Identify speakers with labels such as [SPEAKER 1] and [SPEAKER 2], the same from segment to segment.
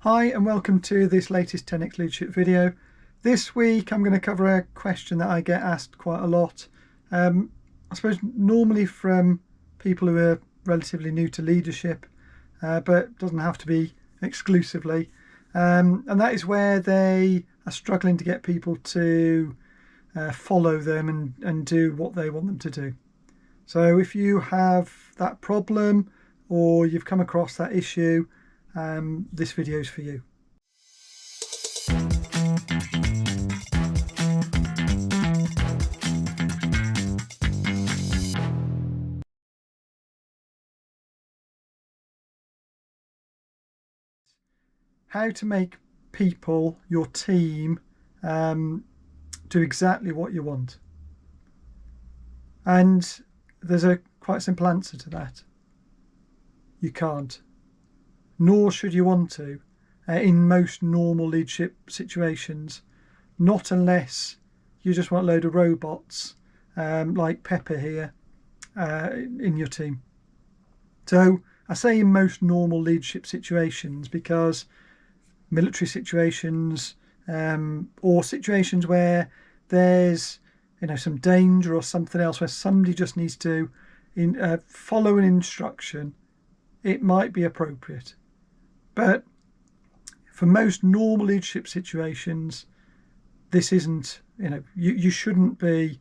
[SPEAKER 1] Hi and welcome to this latest 10x leadership video. This week I'm going to cover a question that I get asked quite a lot. I suppose normally from people who are relatively new to leadership, but doesn't have to be exclusively. And that is where they are struggling to get people to follow them and do what they want them to do. So if you have that problem or you've come across that issue, this video is for you. How to make people, your team, do exactly what you want. And there's a quite simple answer to that. You can't. Nor should you want to in most normal leadership situations, not unless you just want a load of robots like Pepper here in your team. So I say in most normal leadership situations because military situations or situations where there's some danger or something else where somebody just needs to follow an instruction, it might be appropriate. But for most normal leadership situations, this isn't, you shouldn't be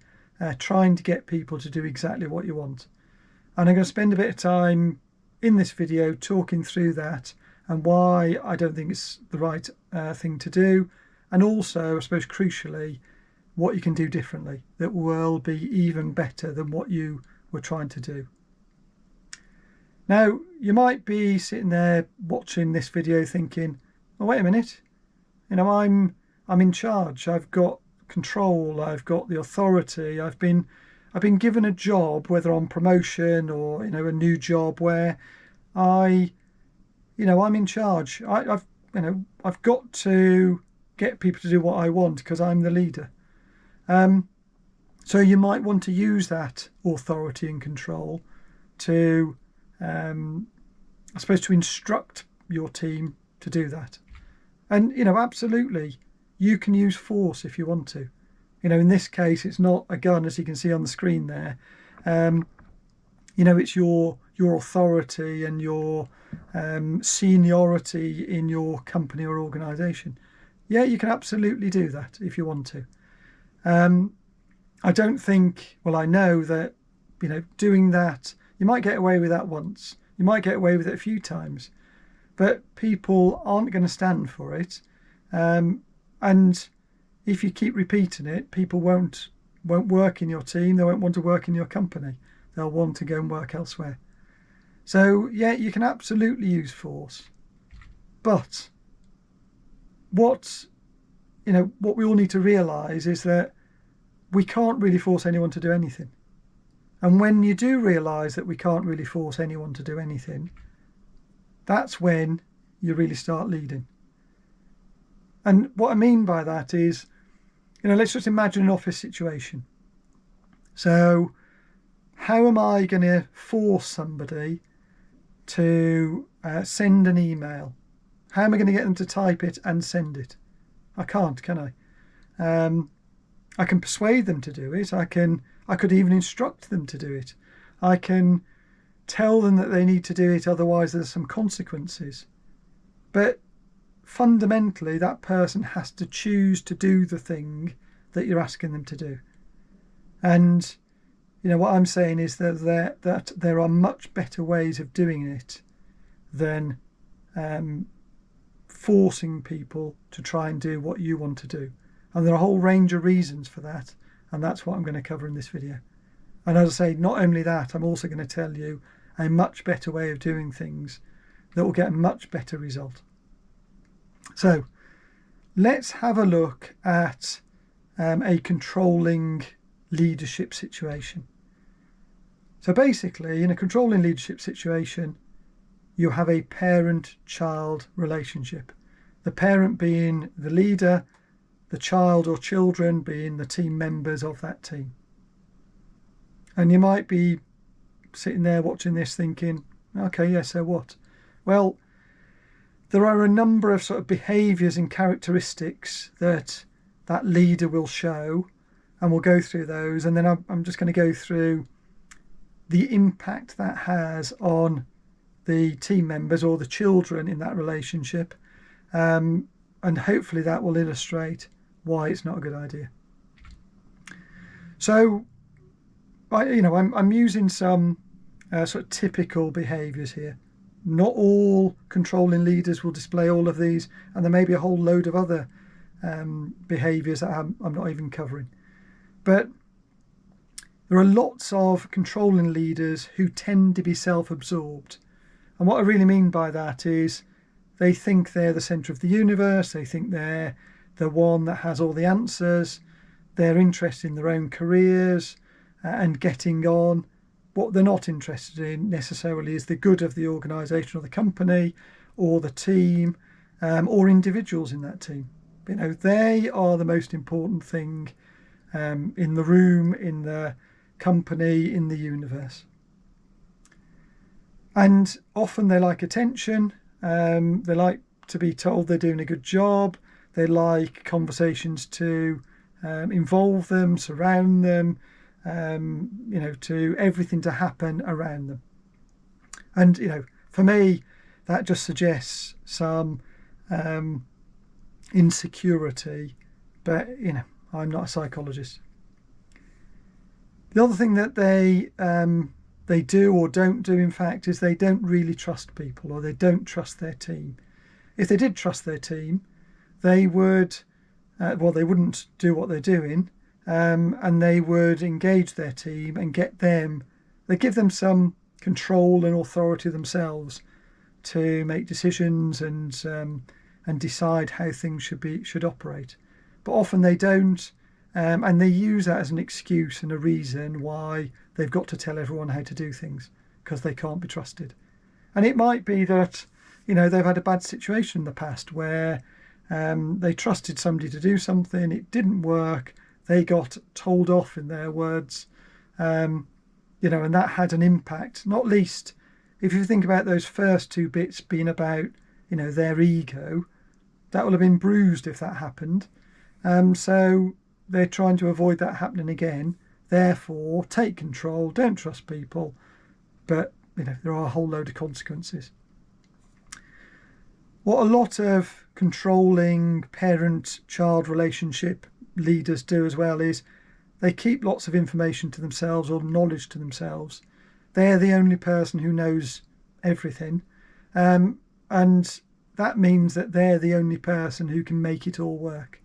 [SPEAKER 1] trying to get people to do exactly what you want. And I'm going to spend a bit of time in this video talking through that and why I don't think it's the right thing to do. And also, I suppose crucially, what you can do differently that will be even better than what you were trying to do. Now, you might be sitting there watching this video thinking, oh, wait a minute, I'm in charge, I've got control, I've got the authority, I've been given a job, whether on promotion or a new job where I'm in charge. I've got to get people to do what I want because I'm the leader. So you might want to use that authority and control to I suppose to instruct your team to do that. And absolutely you can use force if you want to. In this case it's not a gun, as you can see on the screen there. It's your authority and your seniority in your company or organization. Yeah, you can absolutely do that if you want to. I don't think, well, I know that doing that, you might get away with that once, you might get away with it a few times, but people aren't going to stand for it. And if you keep repeating it, people won't work in your team, they won't want to work in your company, they'll want to go and work elsewhere. So yeah, you can absolutely use force, but what we all need to realize is that we can't really force anyone to do anything. And when you do realize that we can't really force anyone to do anything, that's when you really start leading. And what I mean by that is, let's just imagine an office situation. So how am I going to force somebody to send an email? How am I going to get them to type it and send it? I can't, can I? I can persuade them to do it. I could even instruct them to do it. I can tell them that they need to do it, otherwise there's some consequences. But fundamentally, that person has to choose to do the thing that you're asking them to do. And what I'm saying is that there are much better ways of doing it than forcing people to try and do what you want to do. And there are a whole range of reasons for that, and that's what I'm going to cover in this video. And as I say, not only that, I'm also going to tell you a much better way of doing things that will get a much better result. So let's have a look at a controlling leadership situation. So basically, in a controlling leadership situation, you have a parent-child relationship. The parent being the leader, the child or children being the team members of that team. And you might be sitting there watching this thinking, okay, yeah, so what? Well, There are a number of sort of behaviours and characteristics that leader will show, and we'll go through those, and then I'm just going to go through the impact that has on the team members or the children in that relationship, and hopefully that will illustrate why it's not a good idea. So, I'm using some sort of typical behaviours here. Not all controlling leaders will display all of these, and there may be a whole load of other behaviours that I'm not even covering. But there are lots of controlling leaders who tend to be self-absorbed. And what I really mean by that is they think they're the centre of the universe, they think they're the one that has all the answers, they're interested in their own careers and getting on. What they're not interested in necessarily is the good of the organisation or the company or the team or individuals in that team. They are the most important thing in the room, in the company, in the universe. And often they like attention, they like to be told they're doing a good job, they like conversations to involve them, surround them, to everything to happen around them. And, for me, that just suggests some insecurity, but, I'm not a psychologist. The other thing that they do or don't do, in fact, is they don't really trust people, or they don't trust their team. If they did trust their team, they would, they wouldn't do what they're doing, and they would engage their team and they give them some control and authority themselves to make decisions and decide how things should operate. But often they don't, and they use that as an excuse and a reason why they've got to tell everyone how to do things, because they can't be trusted. And it might be that they've had a bad situation in the past where they trusted somebody to do something, it didn't work, they got told off, in their words, and that had an impact. Not least if you think about those first two bits being about their ego, that will have been bruised if that happened. So they're trying to avoid that happening again. Therefore, take control, don't trust people, but there are a whole load of consequences. What a lot of controlling parent-child relationship leaders do as well is they keep lots of information to themselves or knowledge to themselves. They're the only person who knows everything, and that means that they're the only person who can make it all work.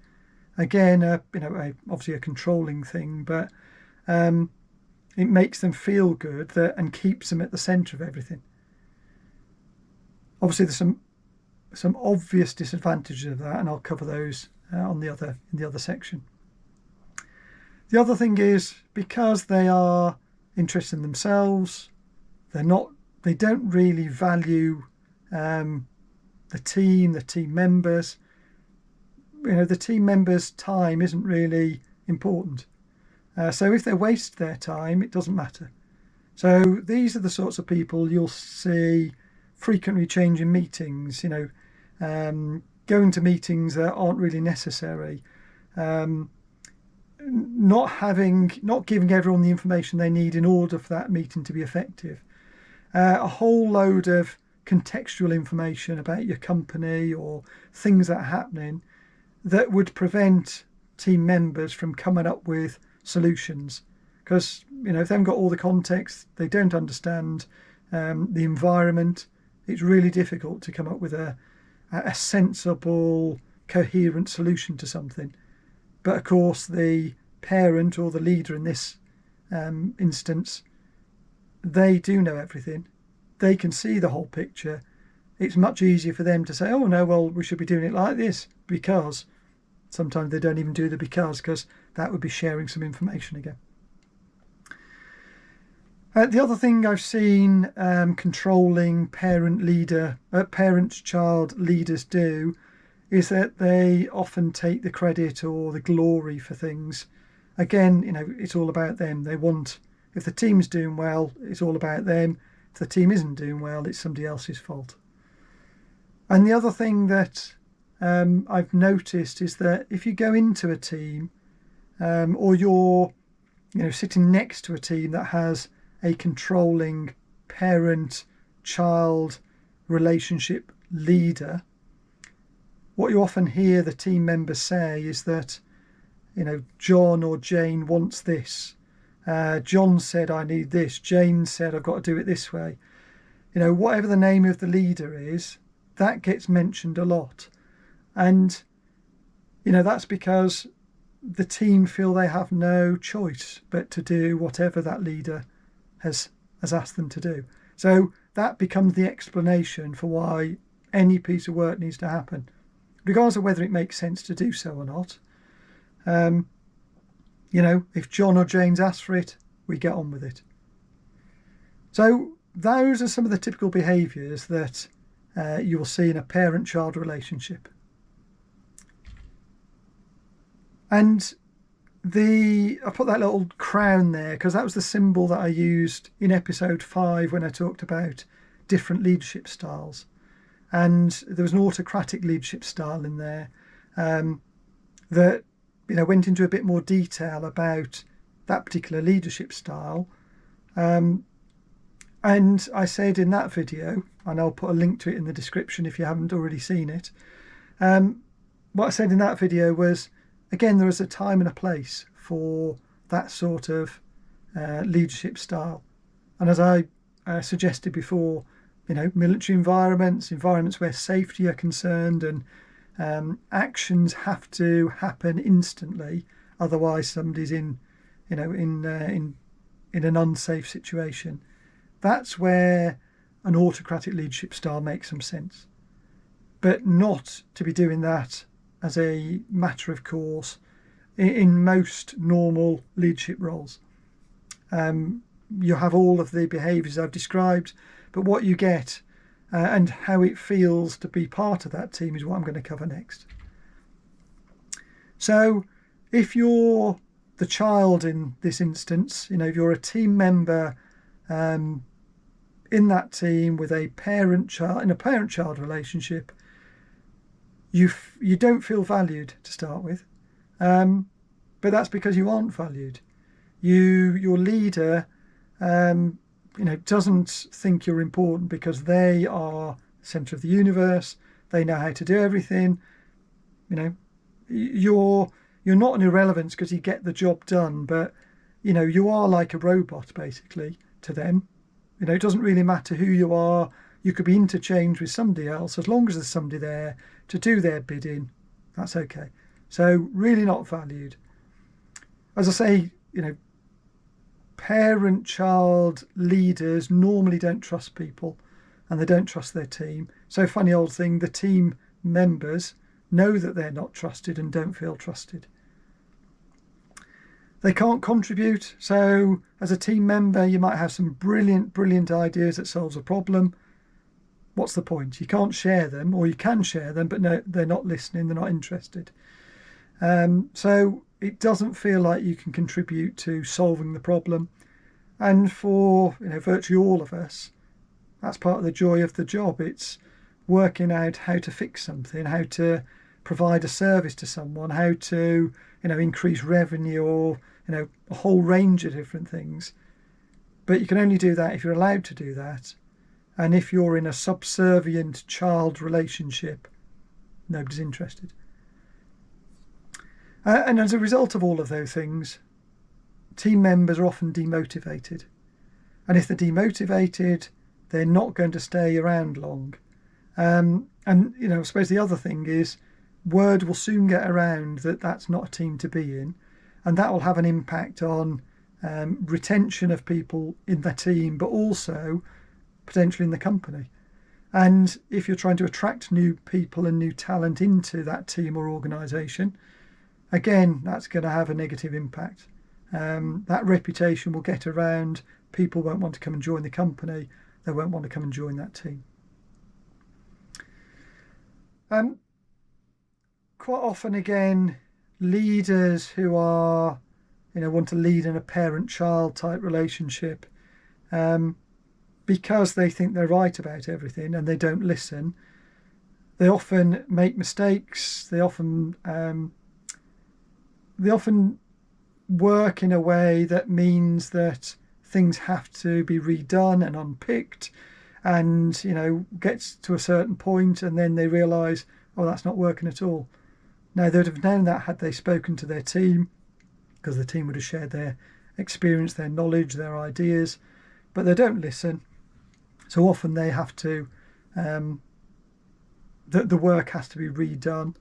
[SPEAKER 1] Again, obviously a controlling thing, but it makes them feel good and keeps them at the centre of everything. Obviously, there's some obvious disadvantages of that, and I'll cover those in the other section. The other thing is, because they are interested in themselves, they don't really value the team members. The team members' time isn't really important. So if they waste their time, it doesn't matter. So these are the sorts of people you'll see frequently changing meetings, going to meetings that aren't really necessary, not giving everyone the information they need in order for that meeting to be effective. A whole load of contextual information about your company or things that are happening that would prevent team members from coming up with solutions, because if they haven't got all the context, they don't understand the environment, it's really difficult to come up with a sensible, coherent solution to something. But of course, the parent or the leader in this instance, they do know everything. They can see the whole picture. It's much easier for them to say, oh no, well, we should be doing it like this, because sometimes they don't even do the because that would be sharing some information again. The other thing I've seen controlling parent-child leaders do is that they often take the credit or the glory for things. Again, it's all about them. If the team's doing well, it's all about them. If the team isn't doing well, it's somebody else's fault. And the other thing that I've noticed is that if you go into a team or you're sitting next to a team that has a controlling parent-child relationship leader, what you often hear the team members say is that, John or Jane wants this. John said, I need this. Jane said, I've got to do it this way. Whatever the name of the leader is, that gets mentioned a lot. And, that's because the team feel they have no choice but to do whatever that leader has asked them to do. So that becomes the explanation for why any piece of work needs to happen, regardless of whether it makes sense to do so or not. If John or Jane's asked for it, we get on with it. So those are some of the typical behaviours that you will see in a parent-child relationship. And I put that little crown there because that was the symbol that I used in episode 5 when I talked about different leadership styles. And there was an autocratic leadership style in there that went into a bit more detail about that particular leadership style. And I said in that video, and I'll put a link to it in the description if you haven't already seen it, what I said in that video was, again, there is a time and a place for that sort of leadership style. And as I suggested before, military environments where safety are concerned and actions have to happen instantly, otherwise somebody's in an unsafe situation. That's where an autocratic leadership style makes some sense, but not to be doing that as a matter of course in most normal leadership roles. You have all of the behaviours I've described, but what you get and how it feels to be part of that team is what I'm going to cover next. So if you're the child in this instance, if you're a team member in that team with a parent-child relationship, you don't feel valued to start with, but that's because you aren't valued. Your leader doesn't think you're important because they are the centre of the universe. They know how to do everything. You're not an irrelevance because you get the job done, but you are like a robot basically to them. It doesn't really matter who you are. You could be interchanged with somebody else as long as there's somebody there to do their bidding. That's okay. So really not valued. As I say, parent-child leaders normally don't trust people and they don't trust their team. So funny old thing, the team members know that they're not trusted and don't feel trusted. They can't contribute. So as a team member, you might have some brilliant ideas that solves a problem. What's the point? You can't share them, or you can share them, but no, they're not listening, they're not interested. So it doesn't feel like you can contribute to solving the problem. And for virtually all of us, that's part of the joy of the job. It's working out how to fix something, how to provide a service to someone, how to increase revenue, or a whole range of different things. But you can only do that if you're allowed to do that. And if you're in a subservient child relationship, nobody's interested. And as a result of all of those things, team members are often demotivated. And if they're demotivated, they're not going to stay around long. And I suppose the other thing is, word will soon get around that that's not a team to be in, and that will have an impact on retention of people in the team, but also potentially in the company. And if you're trying to attract new people and new talent into that team or organisation, again, that's going to have a negative impact. That reputation will get around. People won't want to come and join the company. They won't want to come and join that team. Quite often, again, leaders who are, want to lead in a parent-child type relationship, because they think they're right about everything and they don't listen, They often make mistakes. They often work in a way that means that things have to be redone and unpicked, and gets to a certain point and then they realise, oh, that's not working at all. Now, they'd have known that had they spoken to their team, because the team would have shared their experience, their knowledge, their ideas, but they don't listen. So often they have to, the work has to be redone,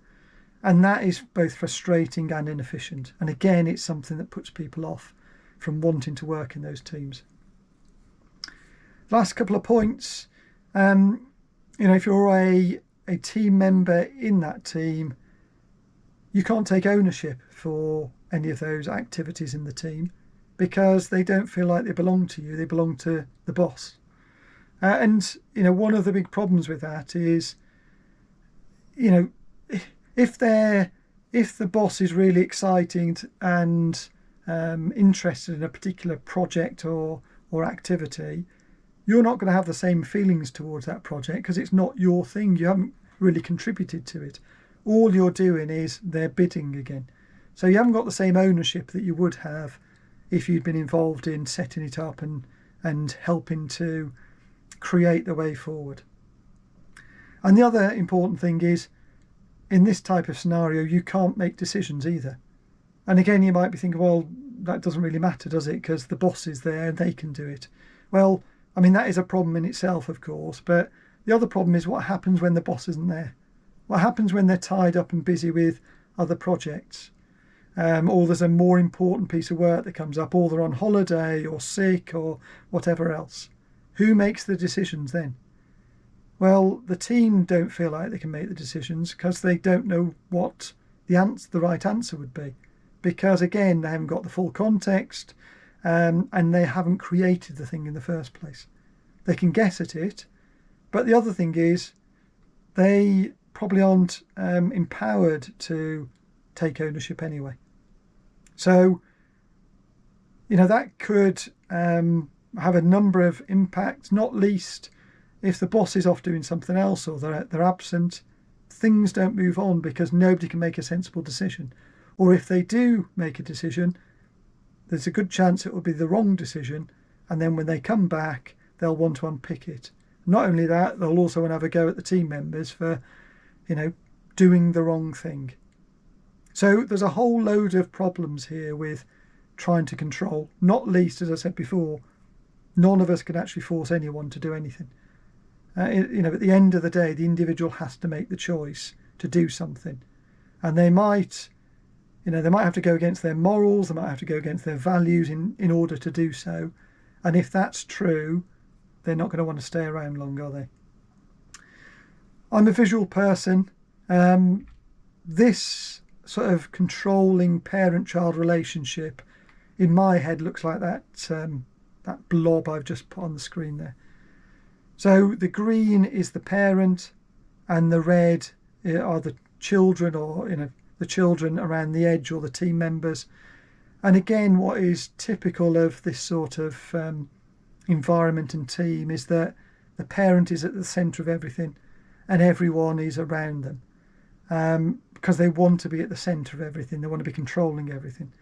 [SPEAKER 1] and that is both frustrating and inefficient. And again, it's something that puts people off from wanting to work in those teams. Last couple of points. If you're a team member in that team, you can't take ownership for any of those activities in the team because they don't feel like they belong to you. They belong to the boss. And one of the big problems with that is, if the boss is really exciting and interested in a particular project or activity, you're not going to have the same feelings towards that project because it's not your thing. You haven't really contributed to it. All you're doing is they're bidding again. So you haven't got the same ownership that you would have if you'd been involved in setting it up and helping to create the way forward. And the other important thing is, in this type of scenario, you can't make decisions either. And again, you might be thinking, well, that doesn't really matter, does it? Because the boss is there and they can do it. Well, I mean, that is a problem in itself, of course. But the other problem is what happens when the boss isn't there? What happens when they're tied up and busy with other projects? Or there's a more important piece of work that comes up, or they're on holiday or sick or whatever else. Who makes the decisions then? Well, the team don't feel like they can make the decisions because they don't know what the right answer would be. Because again, they haven't got the full context, and they haven't created the thing in the first place. They can guess at it, but the other thing is they probably aren't empowered to take ownership anyway. So, that could have a number of impacts, not least if the boss is off doing something else or they're absent. Things don't move on because nobody can make a sensible decision. Or if they do make a decision, there's a good chance it will be the wrong decision, and then when they come back, they'll want to unpick it. Not only that, they'll also want to have a go at the team members for, doing the wrong thing. So there's a whole load of problems here with trying to control, not least, as I said before, none of us can actually force anyone to do anything. At the end of the day, the individual has to make the choice to do something. And they might have to go against their morals, they might have to go against their values in order to do so. And if that's true, they're not going to want to stay around long, are they? I'm a visual person. This sort of controlling parent-child relationship in my head looks like that blob I've just put on the screen there. So the green is the parent and the red are the children, or the children around the edge, or the team members. And again, what is typical of this sort of environment and team is that the parent is at the centre of everything and everyone is around them, because they want to be at the centre of everything. They want to be controlling everything.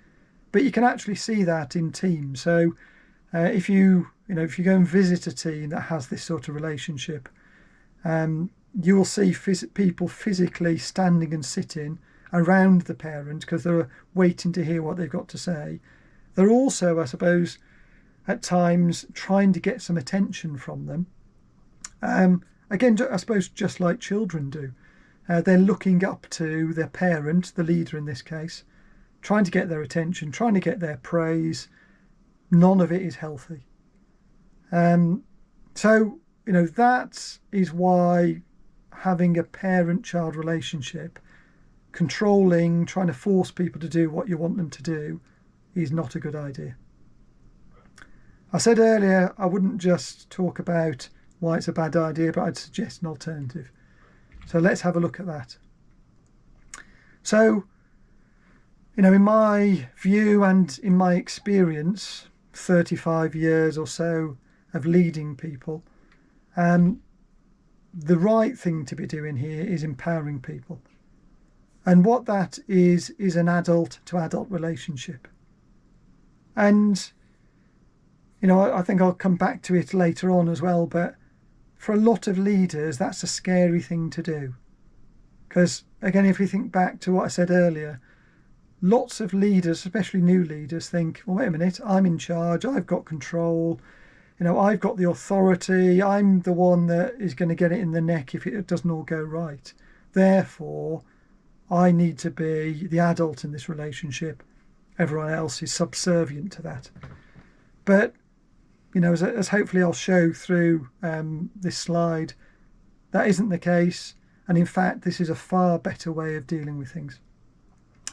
[SPEAKER 1] But you can actually see that in teams. So if you go and visit a team that has this sort of relationship, you will see people physically standing and sitting around the parent because they're waiting to hear what they've got to say. They're also, I suppose, at times trying to get some attention from them. Again, I suppose just like children do. They're looking up to their parent, the leader in this case, trying to get their attention, trying to get their praise. None of it is healthy. So, that is why having a parent-child relationship, controlling, trying to force people to do what you want them to do, is not a good idea. I said earlier I wouldn't just talk about why it's a bad idea, but I'd suggest an alternative. So let's have a look at that. So, in my view and in my experience, 35 years or so of leading people, the right thing to be doing here is empowering people. And what that is an adult to adult relationship. And, I think I'll come back to it later on as well, but for a lot of leaders, that's a scary thing to do. Because, again, if we think back to what I said earlier, lots of leaders, especially new leaders, think, well, wait a minute, I'm in charge, I've got control, I've got the authority, I'm the one that is going to get it in the neck if it doesn't all go right. Therefore, I need to be the adult in this relationship. Everyone else is subservient to that. But, as hopefully I'll show through this slide, that isn't the case. And in fact, this is a far better way of dealing with things.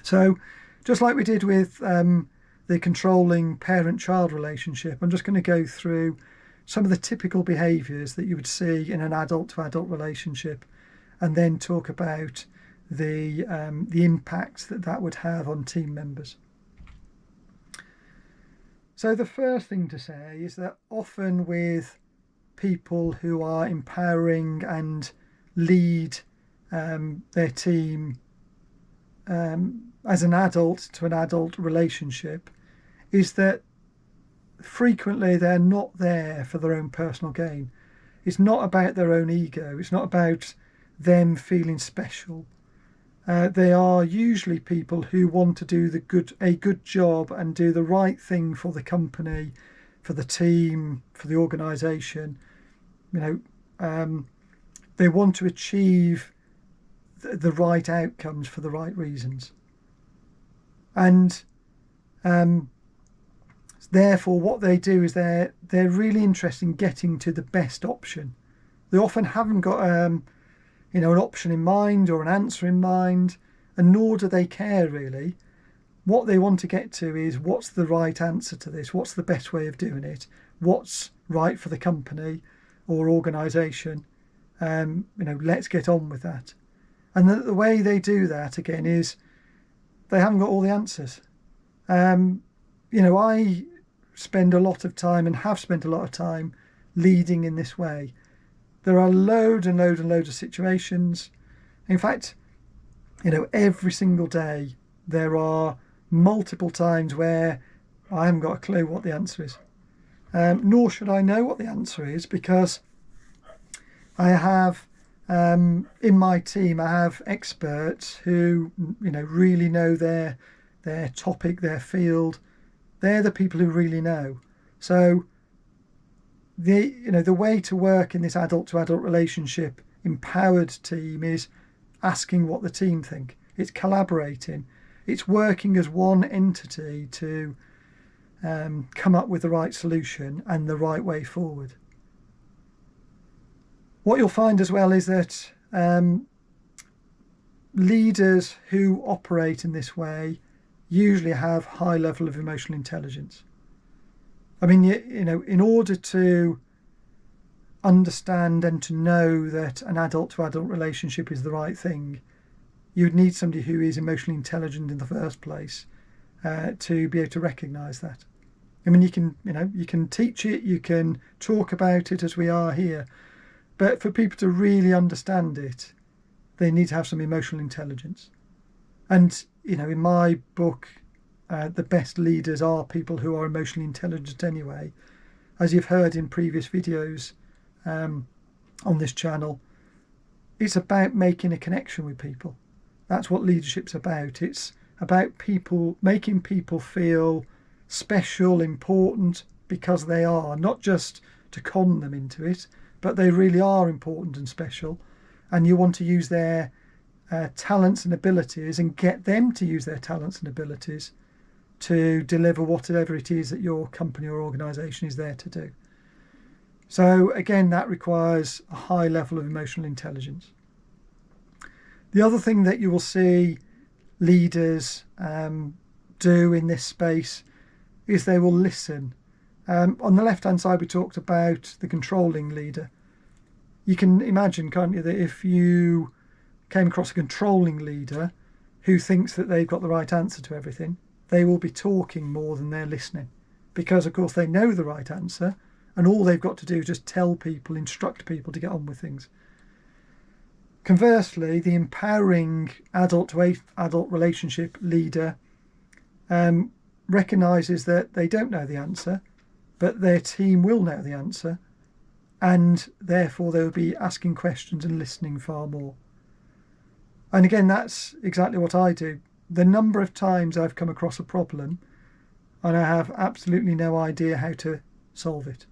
[SPEAKER 1] So just like we did with the controlling parent-child relationship, I'm just going to go through some of the typical behaviours that you would see in an adult-to-adult relationship, and then talk about the impacts that would have on team members. So the first thing to say is that often with people who are empowering and lead their team as an adult to an adult relationship, is that frequently they're not there for their own personal gain. It's not about their own ego. It's not about them feeling special. They are usually people who want to do a good job and do the right thing for the company, for the team, for the organisation. They want to achieve the right outcomes for the right reasons. And therefore what they do is they're really interested in getting to the best option. They often haven't got an option in mind or an answer in mind, and nor do they care really. What they want to get to is, what's the right answer to this? What's the best way of doing it? What's right for the company or organisation? Let's get on with that. And the way they do that, again, is they haven't got all the answers. I spend a lot of time and have spent a lot of time leading in this way. There are loads and loads and loads of situations. In fact, every single day there are multiple times where I haven't got a clue what the answer is. Nor should I know what the answer is, because I have in my team, I have experts who really know their topic, their field. They're the people who really know. So the way to work in this adult to adult relationship empowered team is asking what the team think. It's collaborating. It's working as one entity to come up with the right solution and the right way forward. What you'll find as well is that leaders who operate in this way usually have high level of emotional intelligence. I mean, in order to understand and to know that an adult to adult relationship is the right thing, you'd need somebody who is emotionally intelligent in the first place to be able to recognise that. I mean, you can teach it, you can talk about it as we are here, but for people to really understand it, they need to have some emotional intelligence. And in my book, the best leaders are people who are emotionally intelligent anyway. As you've heard in previous videos on this channel, it's about making a connection with people. That's what leadership's about. It's about people, making people feel special, important, because they are, not just to con them into it, but they really are important and special. And you want to use their talents and abilities and get them to use their talents and abilities to deliver whatever it is that your company or organisation is there to do. So again, that requires a high level of emotional intelligence. The other thing that you will see leaders do in this space is they will listen. On the left-hand side, we talked about the controlling leader. You can imagine, can't you, that if you came across a controlling leader who thinks that they've got the right answer to everything, they will be talking more than they're listening, because of course they know the right answer and all they've got to do is just tell people, instruct people to get on with things. Conversely, the empowering adult to adult relationship leader recognises that they don't know the answer, but their team will know the answer, and therefore they'll be asking questions and listening far more. And again, that's exactly what I do. The number of times I've come across a problem and I have absolutely no idea how to solve it.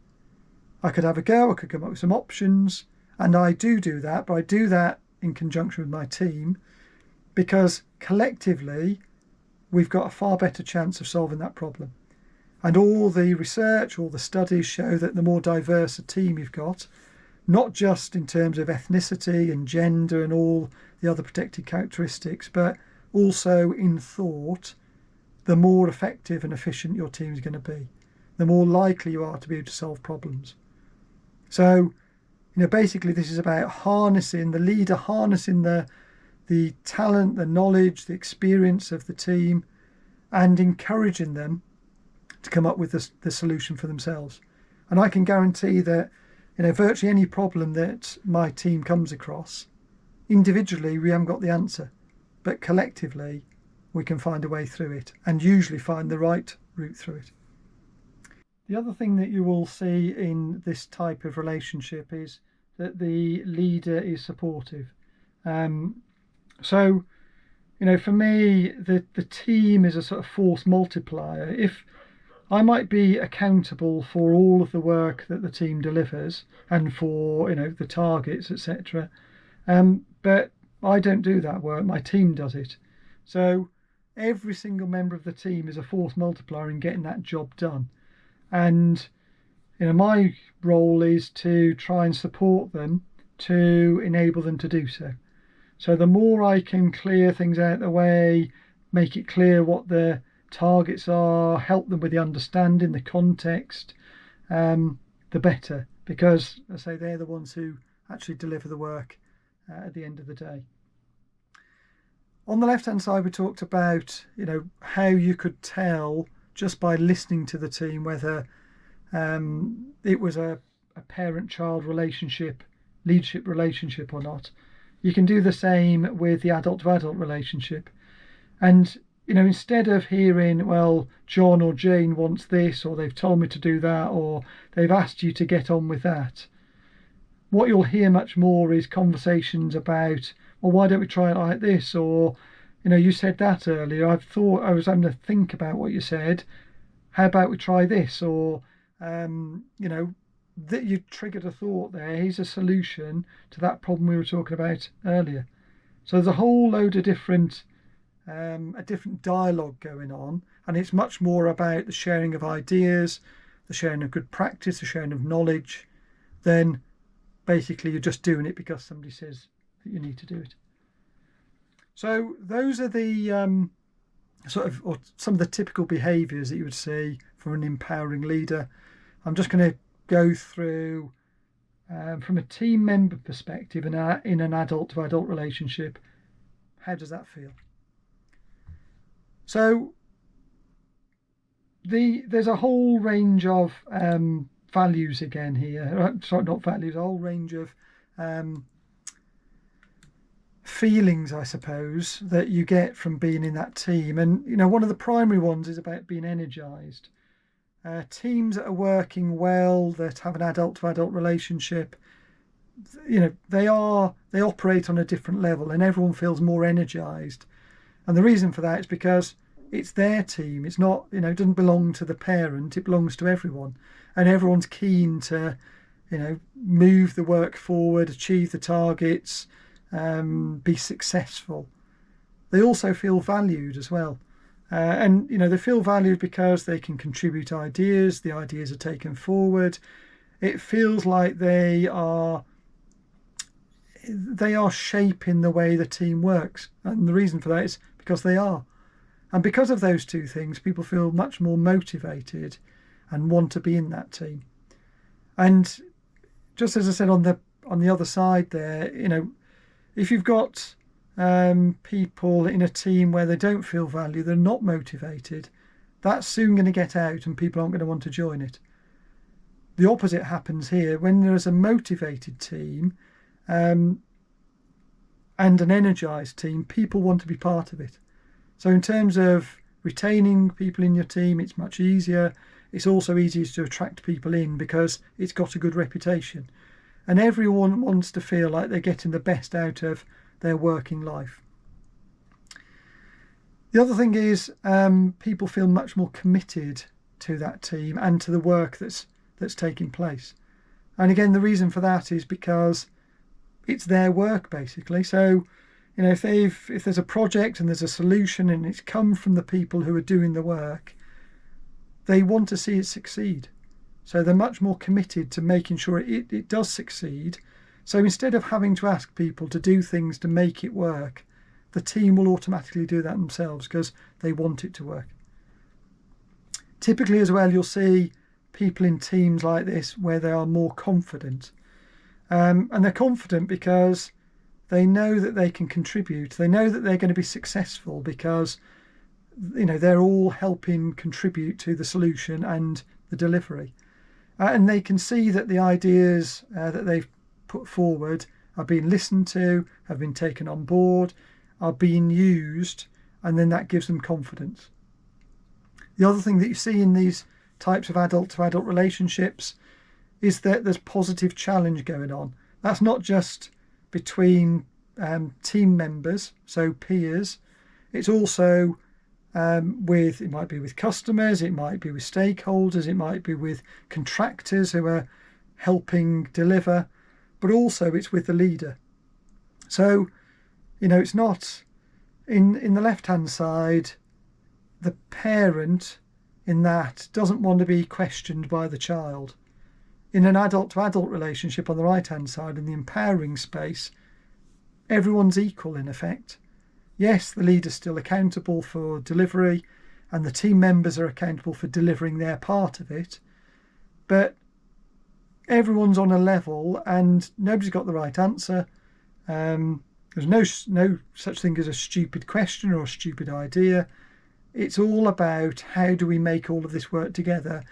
[SPEAKER 1] I could have a go, I could come up with some options, and I do that, but I do that in conjunction with my team, because collectively we've got a far better chance of solving that problem. And all the research, all the studies show that the more diverse a team you've got, not just in terms of ethnicity and gender and all the other protected characteristics, but also in thought, the more effective and efficient your team is going to be, the more likely you are to be able to solve problems. So, basically this is about harnessing the leader, harnessing the talent, the knowledge, the experience of the team, and encouraging them to come up with the solution for themselves. And I can guarantee that virtually any problem that my team comes across, individually we haven't got the answer, but collectively we can find a way through it, and usually find the right route through it. The other thing that you will see in this type of relationship is that the leader is supportive. So, for me, the team is a sort of force multiplier. If I might be accountable for all of the work that the team delivers and for, the targets, etc. But I don't do that work, my team does it. So every single member of the team is a force multiplier in getting that job done. And my role is to try and support them to enable them to do so. So the more I can clear things out of the way, make it clear what the targets are, help them with the understanding, the context, the better, because I say they're the ones who actually deliver the work at the end of the day. On the left hand side, we talked about how you could tell just by listening to the team whether it was a parent-child relationship, leadership relationship or not. You can do the same with the adult-to-adult relationship. And instead of hearing, well, John or Jane wants this, or they've told me to do that, or they've asked you to get on with that, what you'll hear much more is conversations about, well, why don't we try it like this? Or, you said that earlier. I was having to think about what you said. How about we try this? Or, that you triggered a thought there. Here's a solution to that problem we were talking about earlier. So there's a whole load of different dialogue going on, and it's much more about the sharing of ideas, the sharing of good practice, the sharing of knowledge, than basically you're just doing it because somebody says that you need to do it. So those are the or some of the typical behaviours that you would see for an empowering leader. I'm just going to go through from a team member perspective in an adult-to-adult relationship. How does that feel? So there's a whole range of values again here. Sorry, not values. A whole range of feelings, I suppose, that you get from being in that team. And one of the primary ones is about being energized. Teams that are working well, that have an adult-to-adult relationship, they operate on a different level, and everyone feels more energized. And the reason for that is because it's their team. It's not, it doesn't belong to the parent. It belongs to everyone, and everyone's keen to, move the work forward, achieve the targets, be successful. They also feel valued as well. And they feel valued because they can contribute ideas. The ideas are taken forward. It feels like they are shaping the way the team works, and the reason for that is because they are. And because of those two things, people feel much more motivated and want to be in that team. And just as I said on the other side there, if you've got people in a team where they don't feel valued, they're not motivated, that's soon going to get out and people aren't going to want to join it. The opposite happens here. When there's a motivated team, and an energised team, people want to be part of it. So in terms of retaining people in your team, it's much easier. It's also easier to attract people in because it's got a good reputation. And everyone wants to feel like they're getting the best out of their working life. The other thing is people feel much more committed to that team and to the work that's taking place. And again, the reason for that is because it's their work, basically. So, you know, if there's a project and there's a solution and it's come from the people who are doing the work, they want to see it succeed. So they're much more committed to making sure it does succeed. So instead of having to ask people to do things to make it work, the team will automatically do that themselves because they want it to work. Typically as well, you'll see people in teams like this where they are more confident. And they're confident because they know that they can contribute. They know that they're going to be successful because, you know, they're all helping contribute to the solution and the delivery. And they can see that the ideas that they've put forward are being listened to, have been taken on board, are being used, and then that gives them confidence. The other thing that you see in these types of adult-to-adult relationships is that there's positive challenge going on. That's not just between team members, so peers. It's also it might be with customers, it might be with stakeholders, it might be with contractors who are helping deliver, but also it's with the leader. So, you know, it's not in the left-hand side, the parent in that doesn't want to be questioned by the child. In an adult-to-adult relationship on the right-hand side, in the empowering space, everyone's equal in effect. Yes, the leader's still accountable for delivery and the team members are accountable for delivering their part of it, but everyone's on a level and nobody's got the right answer. There's no such thing as a stupid question or a stupid idea. It's all about how do we make all of this work together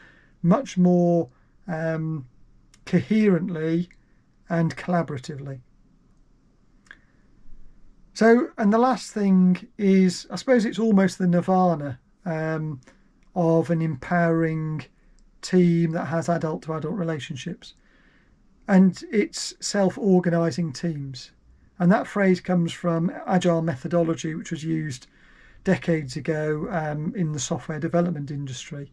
[SPEAKER 1] much more coherently and collaboratively. So, and the last thing is, I suppose it's almost the nirvana of an empowering team that has adult-to-adult relationships. And it's self-organising teams. And that phrase comes from agile methodology, which was used decades ago in the software development industry.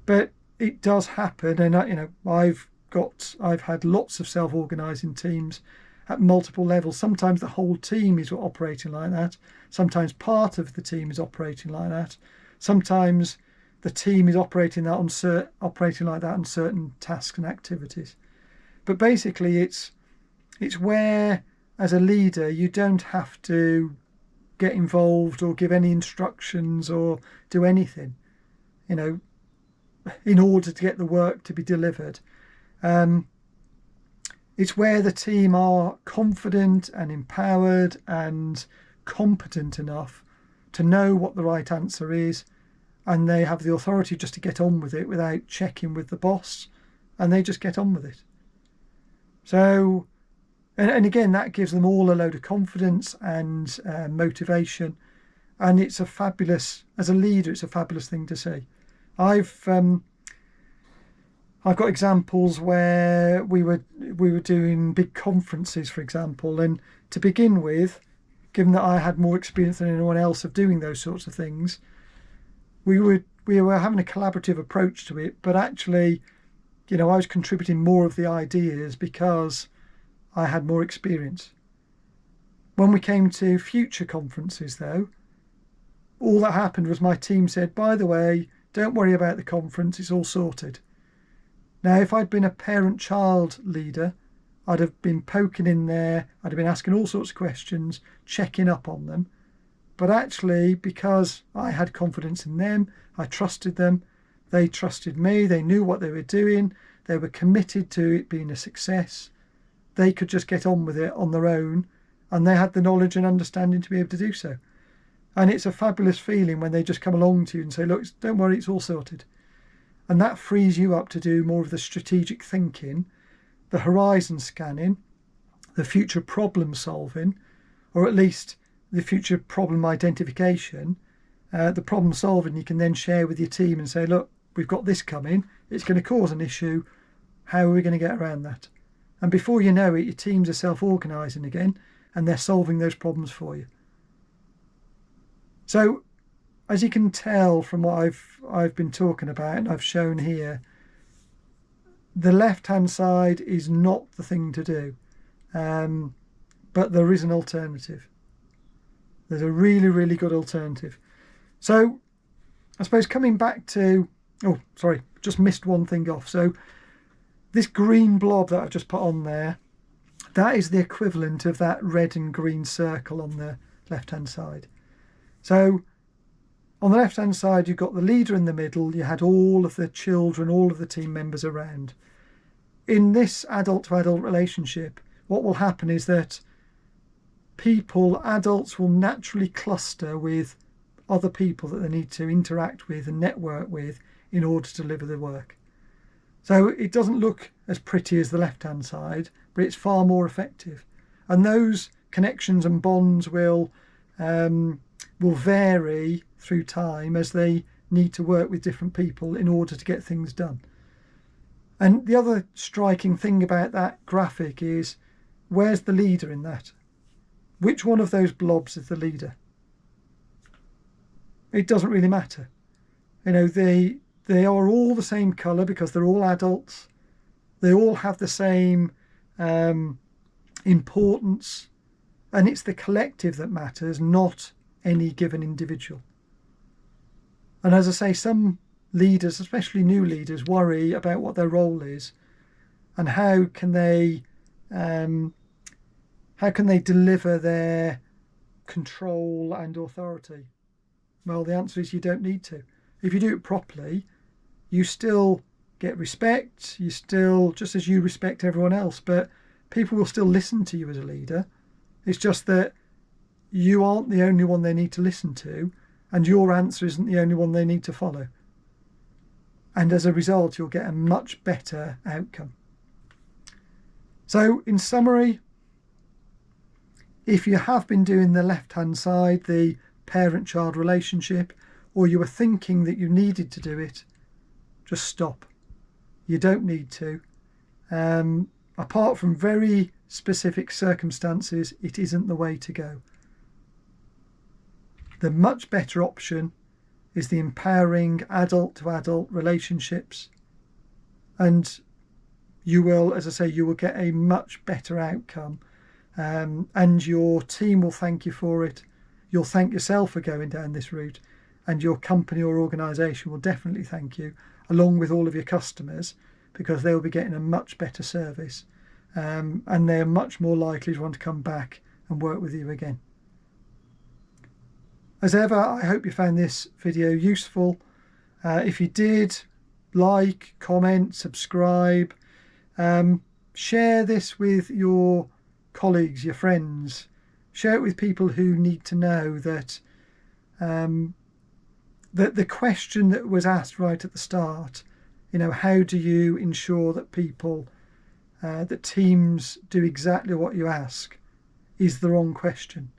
[SPEAKER 1] But it does happen, and you know, I've had lots of self-organising teams at multiple levels. Sometimes the whole team is operating like that. Sometimes part of the team is operating like that. Sometimes the team is operating like that on certain tasks and activities. But basically, it's where, as a leader, you don't have to get involved or give any instructions or do anything, you know, in order to get the work to be delivered. It's where the team are confident and empowered and competent enough to know what the right answer is, and they have the authority just to get on with it without checking with the boss, and they just get on with it. So, and again, that gives them all a load of confidence and motivation, and it's a fabulous, as a leader, it's a fabulous thing to see. I've got examples where we were doing big conferences, for example, and to begin with, given that I had more experience than anyone else of doing those sorts of things, we were having a collaborative approach to it, but actually, you know, I was contributing more of the ideas because I had more experience. When we came to future conferences, though, all that happened was my team said, by the way, don't worry about the conference, it's all sorted. Now, if I'd been a parent-child leader, I'd have been poking in there, I'd have been asking all sorts of questions, checking up on them. But actually, because I had confidence in them, I trusted them, they trusted me, they knew what they were doing, they were committed to it being a success, they could just get on with it on their own, and they had the knowledge and understanding to be able to do so. And it's a fabulous feeling when they just come along to you and say, look, don't worry, it's all sorted. And that frees you up to do more of the strategic thinking, the horizon scanning, the future problem solving, or at least the future problem identification, the problem solving you can then share with your team and say, look, we've got this coming, it's going to cause an issue, how are we going to get around that? And before you know it, your teams are self-organising again and they're solving those problems for you. So as you can tell from what I've been talking about and I've shown here, the left-hand side is not the thing to do, but there is an alternative. There's a really, really good alternative. So I suppose coming back to, oh, sorry, just missed one thing off. So this green blob that I've just put on there, that is the equivalent of that red and green circle on the left-hand side. So on the left-hand side, you've got the leader in the middle. You had all of the children, all of the team members around. In this adult-to-adult relationship, what will happen is that people, adults, will naturally cluster with other people that they need to interact with and network with in order to deliver the work. So it doesn't look as pretty as the left-hand side, but it's far more effective. And those connections and bonds will vary through time as they need to work with different people in order to get things done. And the other striking thing about that graphic is, where's the leader in that? Which one of those blobs is the leader? It doesn't really matter. You know, they are all the same colour because they're all adults. They all have the same importance, and it's the collective that matters, not any given individual. And as I say, some leaders, especially new leaders, worry about what their role is and how can they deliver their control and authority. Well, the answer is you don't need to. If you do it properly, you still get respect, you still, just as you respect everyone else, but people will still listen to you as a leader. It's just that you aren't the only one they need to listen to, and your answer isn't the only one they need to follow. And as a result, you'll get a much better outcome. So in summary, if you have been doing the left-hand side, the parent-child relationship, or you were thinking that you needed to do it, just stop. You don't need to. Apart from very specific circumstances, it isn't the way to go. The much better option is the empowering adult-to-adult relationships, and you will, as I say, you will get a much better outcome, and your team will thank you for it. You'll thank yourself for going down this route, and your company or organisation will definitely thank you, along with all of your customers, because they'll be getting a much better service, and they're much more likely to want to come back and work with you again. As ever, I hope you found this video useful. If you did, like, comment, subscribe, share this with your colleagues, your friends. Share it with people who need to know that that the question that was asked right at the start, you know, how do you ensure that people, that teams do exactly what you ask, is the wrong question.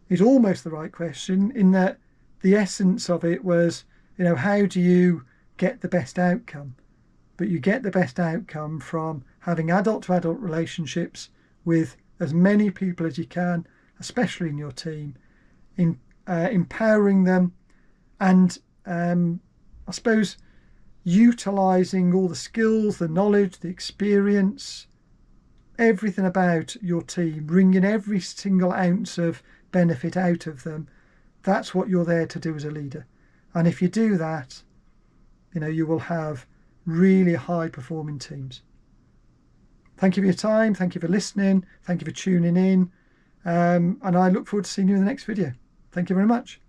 [SPEAKER 1] It's almost the right question, in that the essence of it was, you know, how do you get the best outcome? But you get the best outcome from having adult-to-adult relationships with as many people as you can, especially in your team, in empowering them, and I suppose utilising all the skills, the knowledge, the experience, everything about your team, wringing every single ounce of benefit out of them. That's what you're there to do as a leader. And if you do that, you know, you will have really high performing teams. Thank you for your time. Thank you for listening. Thank you for tuning in. And I look forward to seeing you in the next video. Thank you very much.